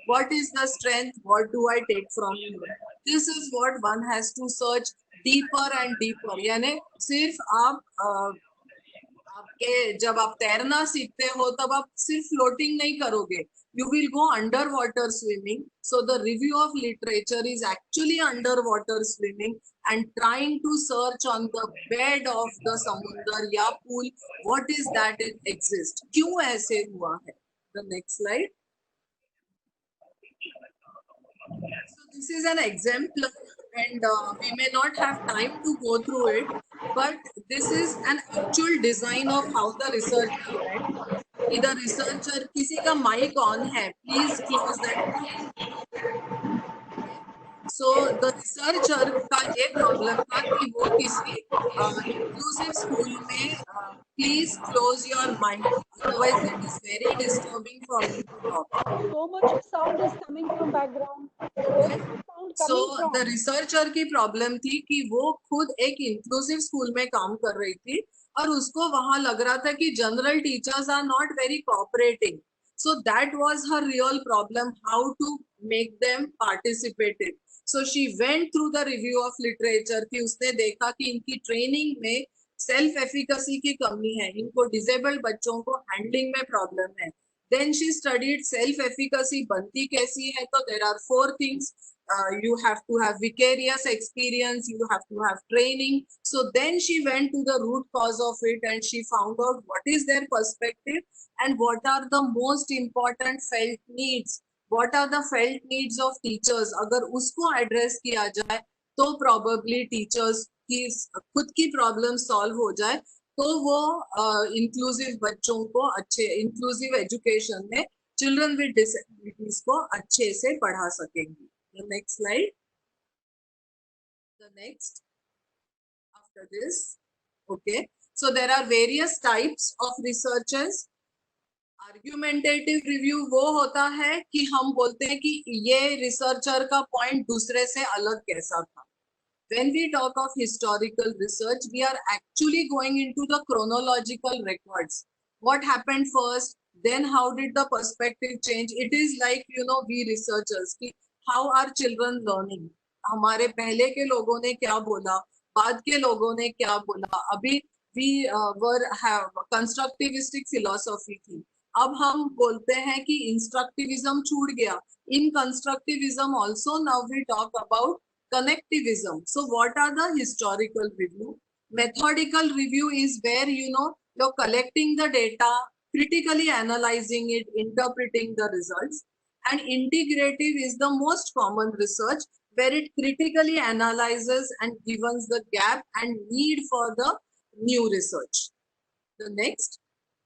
What is the strength? What do I take from you? This is what one has to search deeper and deeper. यानी सिर्फ आपके जब आप तैरना सीखते हो तब आप सिर्फ फ्लोटिंग नहीं करोगे, you will go underwater swimming. So the review of literature is actually underwater swimming and trying to search on the bed of the samundar या pool, what is that it exists, क्यों ऐसे हुआ है. The next slide. So this is an exemplar, and we may not have time to go through it, but this is an actual design of how the researcher went. The researcher, किसी का mic on है, please close that mic. So the researcher का ये problem था कि वो किसी inclusive school में please close your mic, otherwise it is very disturbing for me to talk. So much of sound is coming from background. Where is the sound So coming from? the researcher की problem थी कि वो खुद एक inclusive school में काम कर रही थी और उसको वहां लग रहा था कि general teachers are not very cooperating. So that was her real problem, how to make them participative. So she went through the review of literature कि उसने देखा कि इनकी ट्रेनिंग में सेल्फ एफिकेसी की कमी है, इनको डिसेबल्ड बच्चों को हैंडलिंग में प्रॉब्लम है. Then she studied self efficacy बनती कैसी है, तो there are 4 things. You have to have vicarious experience, you have to have training. So then she went to the root cause of it and she found out what is their perspective and what are the most important felt needs. What are the felt needs of teachers? अगर उसको address किया जाए तो probably teachers की खुद की problem solve हो जाए, तो वो इंक्लूसिव बच्चों को अच्छे इंक्लूसिव एजुकेशन में चिल्ड्रन विद डिसेबिलिटीज को अच्छे से पढ़ा सकेंगे. The next slide. The next after this. Okay. So there are various types of researches. Argumentative review वो होता है कि हम बोलते हैं कि ये रिसर्चर का पॉइंट दूसरे से अलग कैसा था. When we talk of historical research, we are actually going into the chronological records. What happened first, then how did the perspective change? It is like, we researchers, how are children learning? हमारे पहले के लोगों ने क्या बोला, बाद के लोगों ने क्या बोला. अभी we were have constructivistic philosophy थी, अब हम बोलते हैं कि इंस्ट्रक्टिविज्म छूट गया. In constructivism also now we talk about connectivism. So what are the historical review? Methodical review is where you're collecting the data, critically analyzing it, interpreting the results. And integrative is the most common research where it critically analyzes and gives the gap and need for the new research. The next,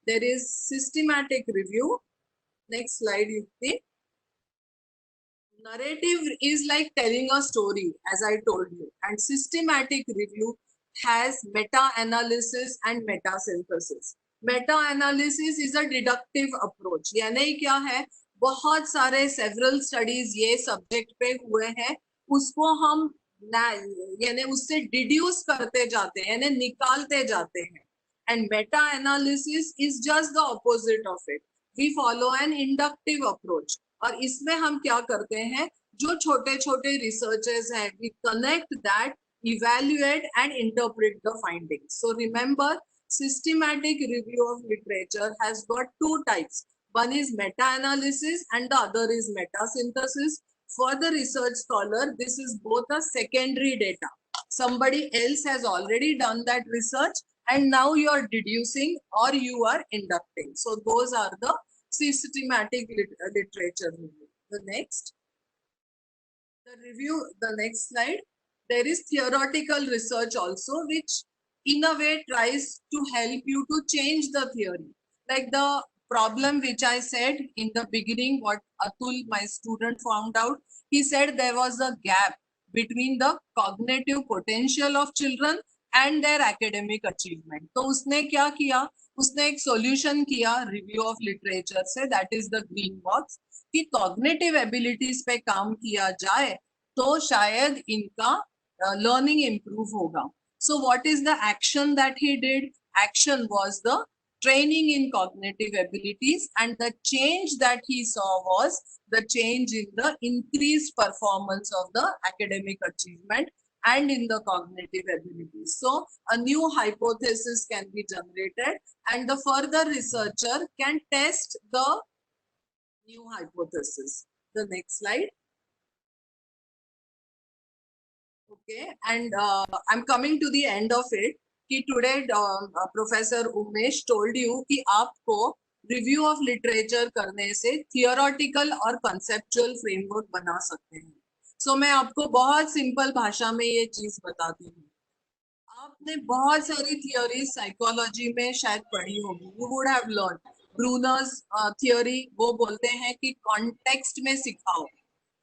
there is systematic review. Next slide, Yukti. Narrative is like telling a story, as I told you, and systematic review has meta-analysis and meta-synthesis. Meta-analysis is a deductive approach. यानी क्या है, बहुत सारे several studies ये subject पे हुए हैं, उसको हम यानी उससे deduce करते जाते हैं, यानी निकालते जाते हैं. And meta-analysis is just the opposite of it. We follow an inductive approach. और इसमें हम क्या करते हैं, जो छोटे छोटे रिसर्चेस हैं, we connect that, evaluate and interpret the findings. So remember, systematic review of literature has got two types. One is meta-analysis and the other is meta-synthesis. For the research scholar, this is both a secondary data. Somebody else has already done that research and now you are deducing or you are inducting. So those are the systematic literature review. The next, the next slide. There is theoretical research also, which in a way tries to help you to change the theory. Like the problem which I said in the beginning, what Atul, my student, found out, he said there was a gap between the cognitive potential of children and their academic achievement. तो उसने क्या किया, उसने एक solution किया review of literature से, that is the green box, कि cognitive abilities पे काम किया जाए तो शायद इनका learning improve होगा. So what is the action that he did? Action was the training in cognitive abilities, and the change that he saw was the change in the increased performance of the academic achievement and in the cognitive abilities. So a new hypothesis can be generated and the further researcher can test the new hypothesis. The next slide. Okay, and I'm coming to the end of it. कि today Professor Umesh told you कि आपको review of literature करने से theoretical और conceptual framework बना सकते हैं. So मैं आपको बहुत simple भाषा में ये चीज बताती हूँ. आपने बहुत सारी theories psychology में शायद पढ़ी होगी. You would have learned. Bruner's theory, वो बोलते हैं कि context में सिखाओ,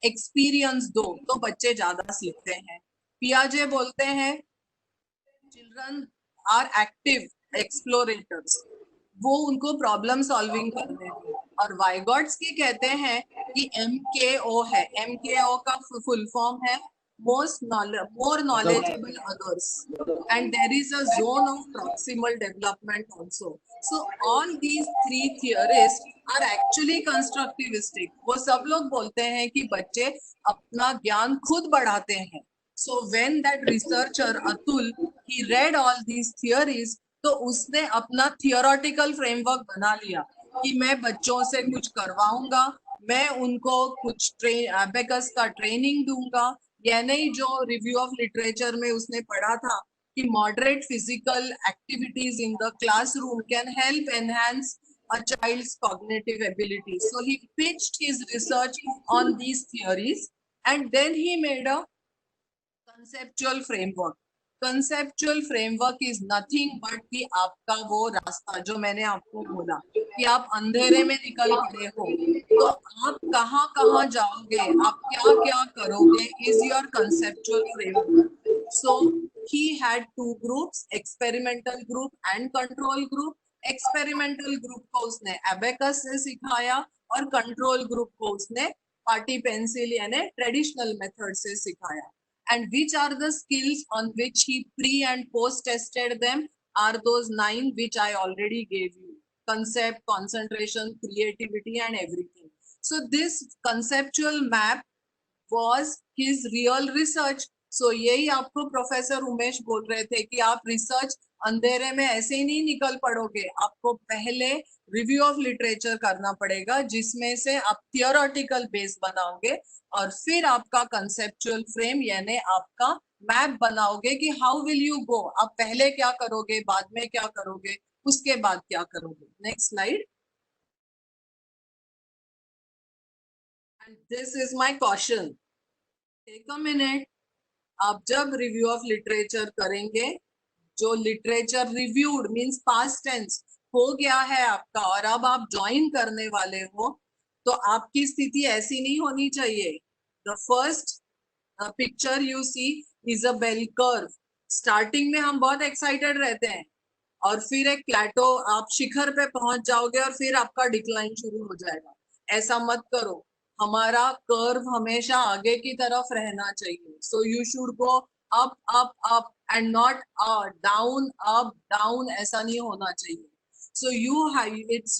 experience दो तो बच्चे ज्यादा सीखते हैं. Piaget बोलते हैं children are active explorators, वो उनको प्रॉब्लम सॉल्विंग करने हैं. और वाइगॉट्स्की कहते हैं कि MKO है, MKO का फुल फॉर्म है more knowledgeable others, and there is a zone of proximal development also. So all these three theories are actually constructivistic. वो सब लोग बोलते हैं कि बच्चे अपना ज्ञान खुद बढ़ाते हैं. So when that researcher Atul, he read all these theories, तो उसने अपना थियोरेटिकल फ्रेमवर्क बना लिया कि मैं बच्चों से कुछ करवाऊंगा, मैं उनको कुछ अबेकस का ट्रेनिंग दूंगा. या नहीं, जो रिव्यू ऑफ लिटरेचर में उसने पढ़ा था कि moderate physical activities in the classroom can help enhance a child's cognitive ability. So he pitched his research on these theories and then he made a conceptual framework. Conceptual framework is nothing but कि आपका वो रास्ता जो मैंने आपको बोला कि आप अंधेरे में निकल पड़े हो तो आप कहाँ कहाँ जाओगे, आप क्या क्या करोगे, is your conceptual framework. So he had two groups, experimental group and control group. Experimental group को उसने abacus से सिखाया और control group को उसने पाटी पेंसिल यानी ट्रेडिशनल मेथड से सिखाया. And which are the skills on which he pre and post tested them are those 9 which I already gave you: concept, concentration, creativity and everything. So this conceptual map was his real research. So यही आपको professor Umesh बोल रहे थे कि आप research अंधेरे में ऐसे ही नहीं निकल पड़ोगे, आपको पहले रिव्यू ऑफ लिटरेचर करना पड़ेगा जिसमें से आप थियोरेटिकल बेस बनाओगे और फिर आपका कंसेप्चुअल फ्रेम यानी आपका मैप बनाओगे कि हाउ विल यू गो, आप पहले क्या करोगे, बाद में क्या करोगे, उसके बाद क्या करोगे. Next slide. And this is my caution. Take a minute. आप जब रिव्यू ऑफ लिटरेचर करेंगे, जो literature reviewed means past tense हो गया है आपका और अब आप ज्वाइन करने वाले हो, तो आपकी स्थिति ऐसी नहीं होनी चाहिए. The first picture you see is a bell curve. Starting में हम बहुत एक्साइटेड रहते हैं और फिर एक प्लेटो, आप शिखर पे पहुंच जाओगे और फिर आपका डिक्लाइन शुरू हो जाएगा. ऐसा मत करो. हमारा कर्व हमेशा आगे की तरफ रहना चाहिए. So you should go up up up and not down up down. ऐसा नहीं होना चाहिए. So you it's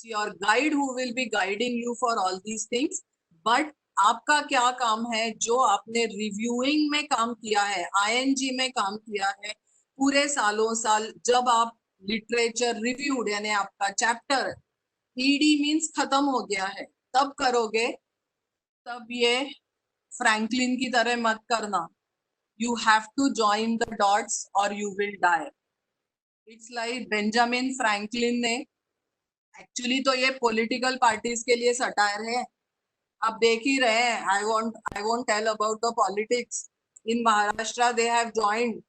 your guide who will be guiding you for all these things. But आपका क्या काम है, जो आपने रिव्यूइंग में काम किया है, आईएनजी में काम किया है पूरे सालों साल, जब आप लिटरेचर रिव्यूड यानी आपका चैप्टर ईडी मींस खत्म हो गया है, तब करोगे. तब ये फ्रैंकलिन की तरह मत करना. You have to join the dots और you will die. It's like Benjamin Franklin ने, एक्चुअली तो ये पॉलिटिकल पार्टीज के लिए सटायर है. आप देख ही रहे हैं. I won't tell about the politics. In Maharashtra they have joined.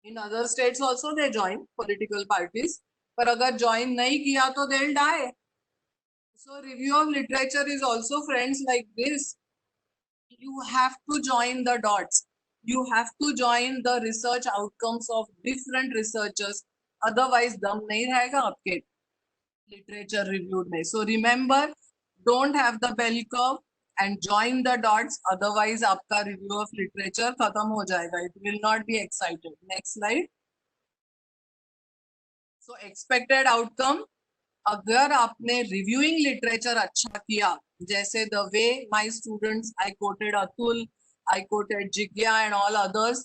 In other states also they join political parties. पर अगर join नहीं किया तो they'll die. So review of literature is also, friends, like this. You have to join the dots. You have to join the research outcomes of different researchers. Otherwise दम नहीं रहेगा आपके literature reviewed में. So remember, don't have the bell curve and join the dots. Otherwise आपका review of literature खत्म हो जाएगा. It will not be excited. Next slide. So expected outcome, अगर आपने reviewing literature अच्छा किया, जैसे the way my students, I quoted Atul, I quoted Jigya and all others,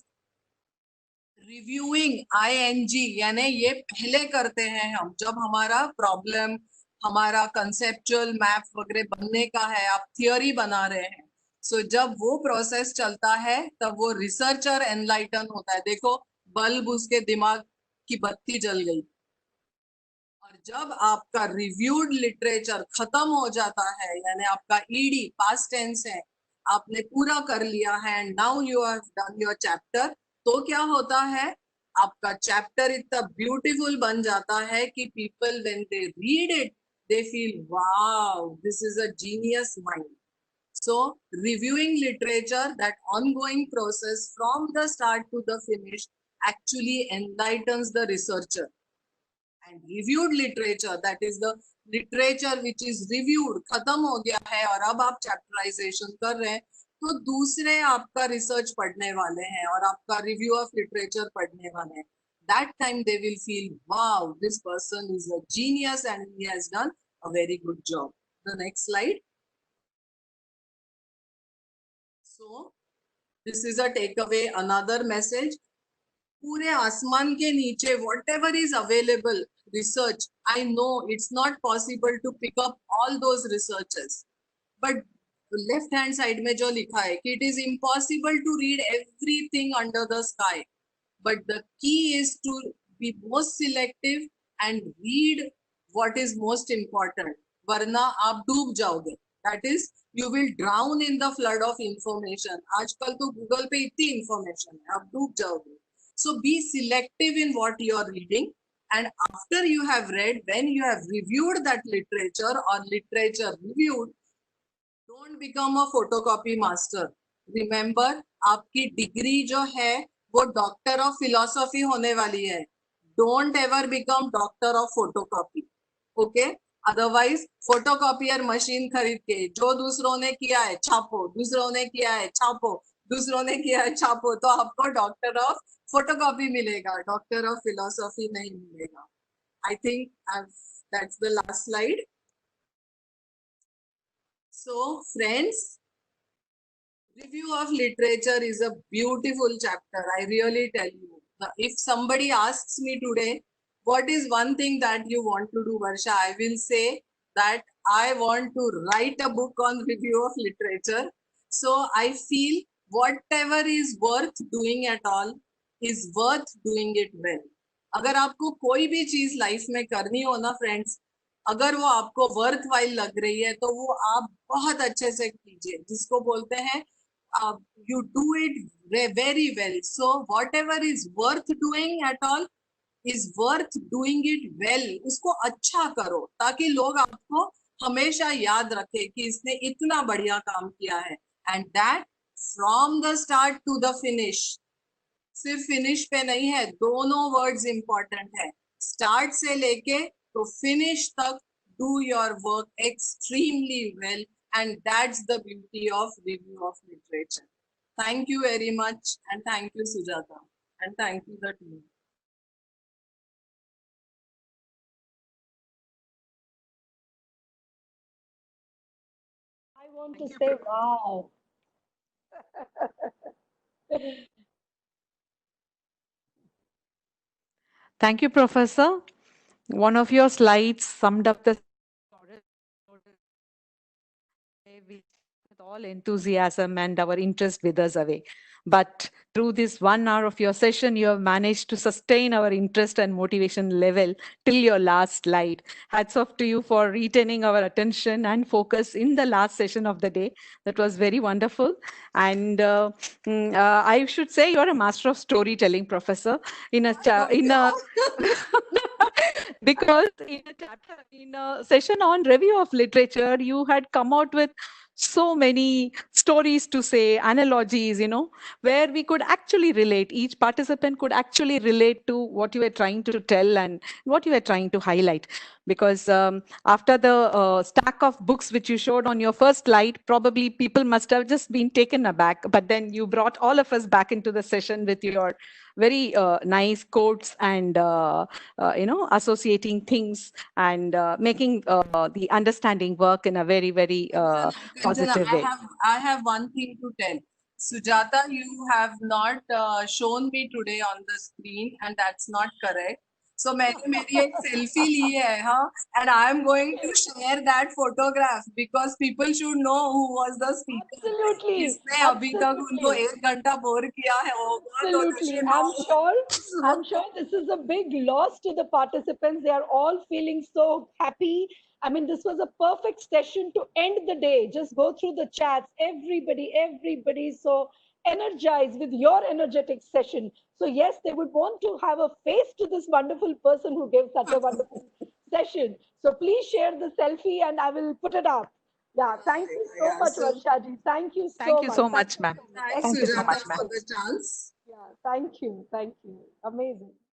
reviewing ing यानी ये पहले करते हैं हम, जब हमारा प्रॉब्लम, हमारा कंसेप्चुअल मैप वगैरह बनने का है, आप थियोरी बना रहे हैं. सो जब वो प्रोसेस चलता है तब वो रिसर्चर एनलाइटन होता है. देखो बल्ब, उसके दिमाग की बत्ती जल गई. और जब आपका रिव्यूड लिटरेचर खत्म हो जाता है, यानी आपका ईडी पास्ट टेंस है, आपने पूरा कर लिया है and now you have done your chapter, तो क्या होता है, आपका चैप्टर इतना ब्यूटीफुल बन जाता है कि people when they read it they feel wow, this is a genius mind. So reviewing literature, that ongoing process from the start to the finish, actually enlightens the researcher. And reviewed literature, that is the literature which is reviewed, खत्म हो गया है और अब आप chapterization कर रहे हैं, तो दूसरे आपका research पढ़ने वाले हैं और आपका review of literature पढ़ने वाले हैं. That time they will feel, wow, this person is a genius and he has done a very good job. The next slide. So this is a takeaway, another message. पूरे आसमान के नीचे whatever is available research, I know it's not possible to pick up all those researches, but left hand side में जो लिखा है कि it is impossible to read everything under the sky, but the key is to be most selective and read what is most important, वरना आप डूब जाओगे. That is, you will drown in the flood of information. आजकल तो Google पे इतनी information है, आप डूब जाओगे. So be selective in what you are reading, and after you have read, when you have reviewed that literature or literature reviewed, don't become a photocopy master. Remember, आपकी degree जो है वो डॉक्टर ऑफ फिलोसॉफी होने वाली है. Don't ever become doctor of photocopy. Okay? Otherwise photocopier machine खरीद के जो दूसरों ने किया है छापो, दूसरों ने किया है छापो, दूसरों ने किया है छापो, तो आपको डॉक्टर ऑफ फोटोकॉपी मिलेगा, डॉक्टर ऑफ फिलोसॉफी नहीं मिलेगा. I think that's the last slide. So friends, review of literature is a beautiful chapter. I really tell you. Now, if somebody asks me today, what is one thing that you want to do, Varsha, I will say that I want to write a book on review of literature. So I feel whatever is worth doing at all is worth doing it well. अगर आपको कोई भी चीज life में करनी हो ना friends, अगर वो आपको वर्थ वाइल लग रही है तो वो आप बहुत अच्छे से कीजिए, जिसको बोलते हैं you do it very well. So whatever is worth doing at all is worth doing it well. उसको अच्छा करो ताकि लोग आपको हमेशा याद रखे कि इसने इतना बढ़िया काम किया है. And that from the start to the finish. सिर्फ फिनिश पे नहीं है, दोनों वर्ड्स इंपॉर्टेंट है. स्टार्ट से लेके तो फिनिश तक do your work extremely well, and that's the beauty of review of literature. Thank you very much, and thank you Sujata, and thank you the team. I want to say, wow. Thank you, Professor. One of your slides summed up the with all enthusiasm, and our interest withers away. But through this 1 hour of your session, you have managed to sustain our interest and motivation level till your last slide. Hats off to you for retaining our attention and focus in the last session of the day. That was very wonderful. And I should say you're a master of storytelling, Professor. Because in a session on review of literature, you had come out with so many stories to say, analogies, where we could actually relate. Each participant could actually relate to what you were trying to tell and what you were trying to highlight. Because after the stack of books which you showed on your first slide, probably people must have just been taken aback. But then you brought all of us back into the session with your very nice quotes and associating things and making the understanding work in a very, very positive way. I have one thing to tell. Sujata, you have not shown me today on the screen, and that's not correct. So मैंने मेरी एक selfie ली है, हाँ, and I am going to share that photograph because people should know who was the speaker. Absolutely. इसने अभी तक उनको 1 घंटा बोर किया है होगा, तो they Absolutely. should know. I'm sure this is a big loss to the participants. They are all feeling so happy. I mean, this was a perfect session to end the day. Just go through the chats. Everybody is so energized with your energetic session. So yes, they would want to have a face to this wonderful person who gave such a wonderful session. So please share the selfie and I will put it up. Yeah, thank you so much, Varshaji. Thank you so much. Thank you so much, ma'am. Thanks, Sujata, for the chance. Yeah, thank you. Thank you. Amazing.